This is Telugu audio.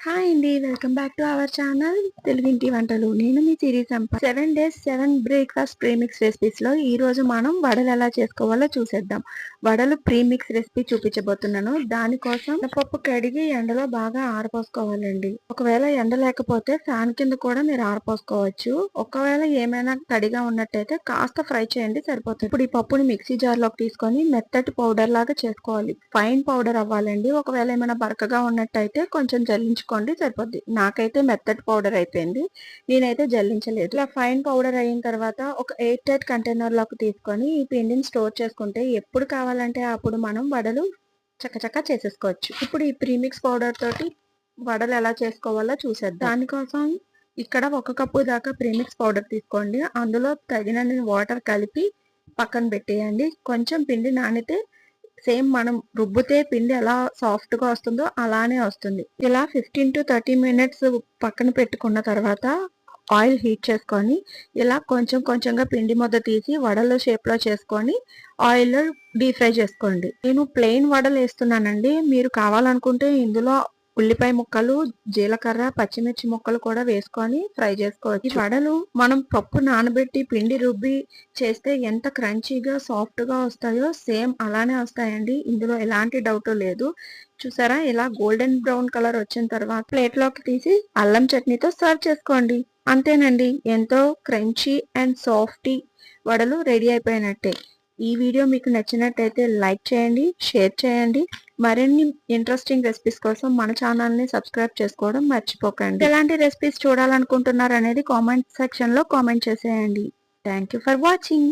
హాయ్ అండి. Welcome back to our channel తెలుగింటి వంటలు. నేను మీ సిరి సంప. 7 డేస్ 7 బ్రేక్‌ఫాస్ట్ ప్రీమిక్స్ రెసిపీస్‌లో ఈరోజు మనం వడలు ఎలా చేసుకోవాలో చూసేద్దాం. వడలు ప్రీమిక్స్ రెసిపీ చూపించబోతున్నాను. దానికోసం పప్పు కడిగి ఎండలో బాగా ఆరపోసుకోవాలండి. ఒకవేళ ఎండ లేకపోతే ఫ్యాన్ కింద కూడా మీరు ఆరపోసుకోవచ్చు. ఒకవేళ ఏమైనా తడిగా ఉన్నట్టయితే కాస్త ఫ్రై చేయండి సరిపోతుంది. ఇప్పుడు ఈ పప్పుని మిక్సీ జార్‌లోకి తీసుకొని మెత్తటి పౌడర్ లాగా చేసుకోవాలి. ఫైన్ పౌడర్ అవ్వాలండి. ఒకవేళ ఏమైనా బరకగా ఉన్నట్టయితే కొంచెం జల్లించుకోండి సరిపోద్ది. నాకైతే మెత్తటి పౌడర్ అయిపోయింది. నేనైతే జల్లించలేదు. ఇలా ఫైన్ పౌడర్ అయిన తర్వాత ఒక ఎయిర్ టైట్ కంటైనర్ లోకి తీసుకొని ఈ పిండిని స్టోర్ చేసుకుంటే ఎప్పుడు కావాలంటే అప్పుడు మనం వడలు చకచకా చేసేసుకోవచ్చు. ఇప్పుడు ఈ ప్రీమిక్స్ పౌడర్ తోటి వడలు ఎలా చేసుకోవాలో చూసేద్దాం. దానికోసం ఇక్కడ 1 కప్పు దాకా ప్రీమిక్స్ పౌడర్ తీసుకోండి. అందులో తగినన్ని వాటర్ కలిపి పక్కన పెట్టేయండి. కొంచెం పిండి నానితే సేమ్ మనం రుబ్బితే పిండి ఎలా సాఫ్ట్ గా వస్తుందో అలానే వస్తుంది. ఇలా 15 to 30 మినిట్స్ పక్కన పెట్టుకున్న తర్వాత ఆయిల్ హీట్ చేసుకొని ఇలా కొంచెం కొంచెంగా పిండి ముద్ద తీసి వడల షేప్ లో చేసుకొని ఆయిల్ డీప్ ఫ్రై చేసుకోండి. నేను ప్లెయిన్ వడలు వేస్తున్నానండి. మీరు కావాలనుకుంటే ఇందులో ఉల్లిపాయ ముక్కలు, జీలకర్ర, పచ్చిమిర్చి ముక్కలు కూడా వేసుకొని ఫ్రై చేసుకోవచ్చు. ఈ వడలు మనం పప్పు నానబెట్టి పిండి రుబ్బి చేస్తే ఎంత క్రంచీగా సాఫ్ట్ గా వస్తాయో సేమ్ అలానే వస్తాయండి. ఇందులో ఎలాంటి డౌట్ లేదు. చూసారా, ఇలా గోల్డెన్ బ్రౌన్ కలర్ వచ్చిన తర్వాత ప్లేట్ లోకి తీసి అల్లం చట్నీతో సర్వ్ చేసుకోండి. అంతేనండి, ఎంతో క్రంచీ అండ్ సాఫ్టీ వడలు రెడీ అయిపోయినట్టే. ఈ వీడియో మీకు నచ్చినట్టయితే లైక్ చేయండి, షేర్ చేయండి. మరిన్ని ఇంట్రెస్టింగ్ రెసిపీస్ కోసం మన ఛానల్ ని సబ్స్క్రైబ్ చేసుకోవడం మర్చిపోకండి. ఎలాంటి రెసిపీస్ చూడాలనుకుంటున్నారు అనేది కామెంట్ సెక్షన్ లో కామెంట్ చేసేయండి. Thank you for watching.